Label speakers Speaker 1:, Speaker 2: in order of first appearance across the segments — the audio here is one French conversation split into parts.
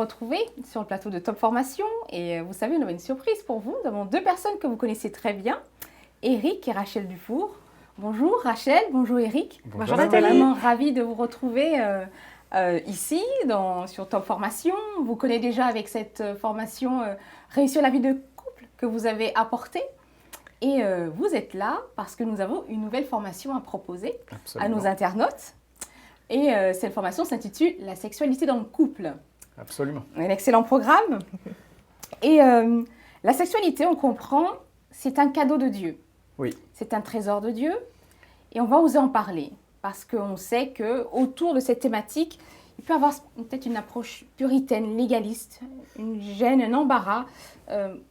Speaker 1: retrouver sur le plateau de Top Formation. Et vous savez, on a une surprise pour vous. Nous avons deux personnes que vous connaissez très bien, Eric et Rachel Dufour. Bonjour Rachel, bonjour Eric.
Speaker 2: Bonjour
Speaker 1: Je suis
Speaker 2: Nathalie.
Speaker 1: vraiment ravie de vous retrouver ici sur Top Formation. Vous connaissez déjà avec cette formation Réussir la vie de couple que vous avez apportée. Et vous êtes là parce que nous avons une nouvelle formation à proposer à nos internautes. Et cette formation s'intitule « La sexualité dans le couple ».
Speaker 2: Absolument.
Speaker 1: Un excellent programme. Et la sexualité, on comprend, c'est un cadeau de Dieu.
Speaker 2: Oui.
Speaker 1: C'est un trésor de Dieu. Et on va oser en parler parce qu'on sait qu'autour de cette thématique, il peut y avoir peut-être une approche puritaine, légaliste, une gêne, un embarras.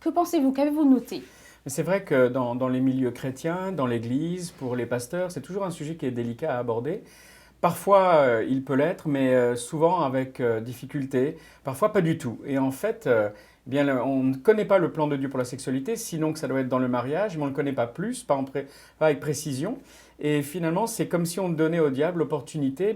Speaker 1: Que pensez-vous? Qu'avez-vous noté?
Speaker 2: C'est vrai que dans les milieux chrétiens, dans l'Église, pour les pasteurs, c'est toujours un sujet qui est délicat à aborder. Parfois, il peut l'être, mais souvent avec difficulté, parfois pas du tout. Et en fait, on ne connaît pas le plan de Dieu pour la sexualité, sinon que ça doit être dans le mariage, mais on ne le connaît pas plus, pas avec précision. Et finalement, c'est comme si on donnait au diable l'opportunité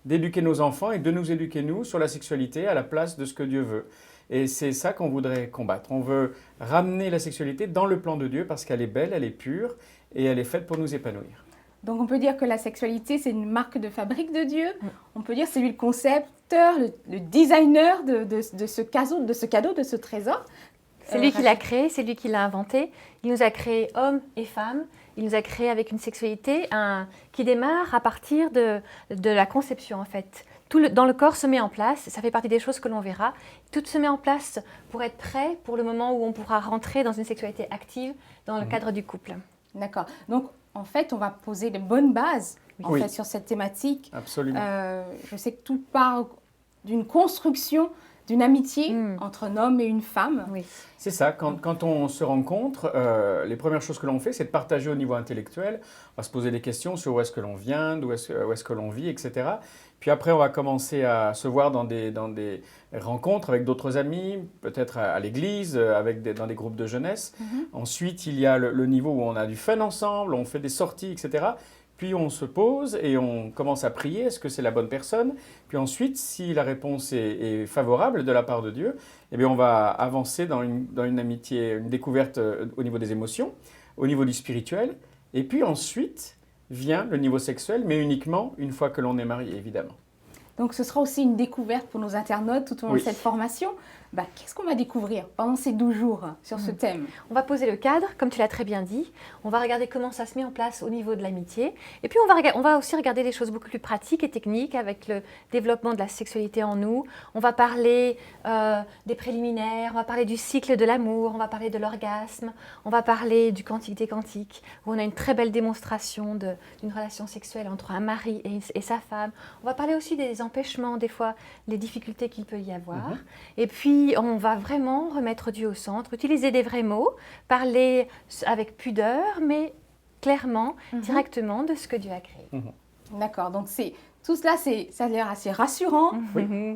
Speaker 2: d'éduquer nos enfants et de nous éduquer, nous, sur la sexualité à la place de ce que Dieu veut. Et c'est ça qu'on voudrait combattre. On veut ramener la sexualité dans le plan de Dieu parce qu'elle est belle, elle est pure et elle est faite pour nous épanouir.
Speaker 1: Donc on peut dire que la sexualité, c'est une marque de fabrique de Dieu. On peut dire que c'est lui le concepteur, le designer de ce cadeau, de ce trésor.
Speaker 3: C'est lui qui l'a créé, c'est lui qui l'a inventé. Il nous a créés hommes et femmes. Il nous a créés avec une sexualité qui démarre à partir de la conception en fait. Dans le corps se met en place, ça fait partie des choses que l'on verra. Tout se met en place pour être prêt pour le moment où on pourra rentrer dans une sexualité active dans le cadre du couple.
Speaker 1: D'accord. Donc, en fait, on va poser de bonnes bases fait, sur cette thématique.
Speaker 2: Absolument.
Speaker 1: Je sais que tout part d'une construction, d'une amitié entre un homme et une femme.
Speaker 3: Oui.
Speaker 2: C'est ça, quand on se rencontre, les premières choses que l'on fait, c'est de partager au niveau intellectuel. On va se poser des questions sur où est-ce que l'on vient, où est-ce que l'on vit, etc. Puis après, on va commencer à se voir dans des rencontres avec d'autres amis, peut-être à l'église, dans des groupes de jeunesse. Ensuite, il y a le niveau où on a du fun ensemble, on fait des sorties, etc. Puis on se pose et on commence à prier, est-ce que c'est la bonne personne? Puis ensuite, si la réponse est favorable de la part de Dieu, eh bien on va avancer dans une amitié, une découverte au niveau des émotions, au niveau du spirituel. Et puis ensuite vient le niveau sexuel, mais uniquement une fois que l'on est marié, évidemment.
Speaker 1: Donc ce sera aussi une découverte pour nos internautes tout au long de cette formation. Qu'est-ce qu'on va découvrir pendant ces 12 jours sur ce thème?
Speaker 3: On va poser le cadre, comme tu l'as très bien dit. On va regarder comment ça se met en place au niveau de l'amitié. Et puis on va aussi regarder des choses beaucoup plus pratiques et techniques avec le développement de la sexualité en nous. On va parler des préliminaires, on va parler du cycle de l'amour, on va parler de l'orgasme, on va parler du cantique des cantiques, où on a une très belle démonstration d'une relation sexuelle entre un mari et sa femme. On va parler aussi des empêchements, des fois, les difficultés qu'il peut y avoir. Et puis, on va vraiment remettre Dieu au centre, utiliser des vrais mots, parler avec pudeur, mais clairement, directement de ce que Dieu a créé.
Speaker 1: D'accord, donc tout cela, ça a l'air assez rassurant.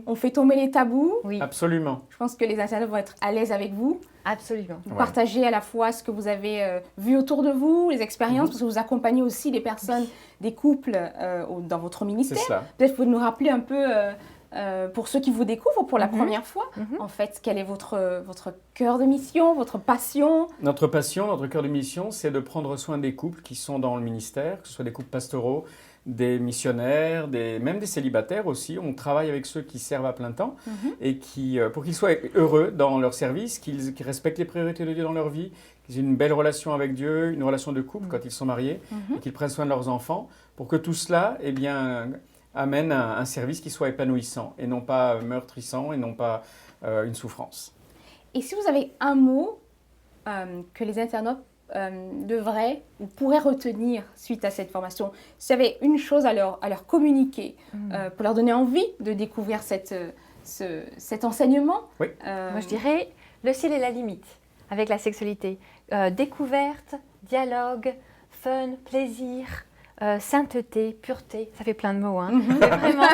Speaker 1: On fait tomber les tabous.
Speaker 3: Oui.
Speaker 2: Absolument.
Speaker 1: Je pense que les internautes vont être à l'aise avec vous.
Speaker 3: Absolument.
Speaker 1: Vous partagez à la fois ce que vous avez vu autour de vous, les expériences, parce que vous accompagnez aussi des personnes, des couples dans votre ministère.
Speaker 2: C'est cela.
Speaker 1: Peut-être vous pouvez nous rappeler un peu, pour ceux qui vous découvrent pour la première fois, en fait, quel est votre cœur de mission, votre passion?
Speaker 2: Notre passion, notre cœur de mission, c'est de prendre soin des couples qui sont dans le ministère, que ce soit des couples pastoraux, des missionnaires, même des célibataires aussi. On travaille avec ceux qui servent à plein temps et pour qu'ils soient heureux dans leur service, qu'ils respectent les priorités de Dieu dans leur vie, qu'ils aient une belle relation avec Dieu, une relation de couple quand ils sont mariés et qu'ils prennent soin de leurs enfants pour que tout cela amène un service qui soit épanouissant et non pas meurtrissant et non pas une souffrance.
Speaker 1: Et si vous avez un mot que les internautes devraient ou pourraient retenir suite à cette formation, s'il y avait une chose à leur communiquer pour leur donner envie de découvrir cet enseignement?
Speaker 2: Oui.
Speaker 3: Moi, je dirais, le ciel est la limite avec la sexualité. Découverte, dialogue, fun, plaisir, sainteté, pureté, ça fait plein de mots, hein. Mais vraiment,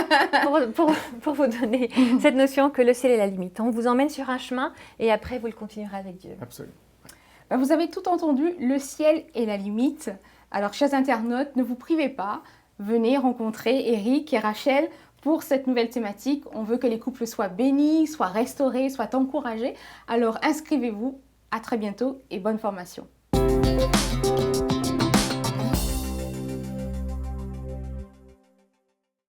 Speaker 3: pour vous donner cette notion que le ciel est la limite. On vous emmène sur un chemin et après, vous le continuerez avec Dieu.
Speaker 2: Absolument.
Speaker 1: Vous avez tout entendu, le ciel est la limite. Alors, chers internautes, ne vous privez pas. Venez rencontrer Eric et Rachel pour cette nouvelle thématique. On veut que les couples soient bénis, soient restaurés, soient encouragés. Alors inscrivez-vous. À très bientôt et bonne formation.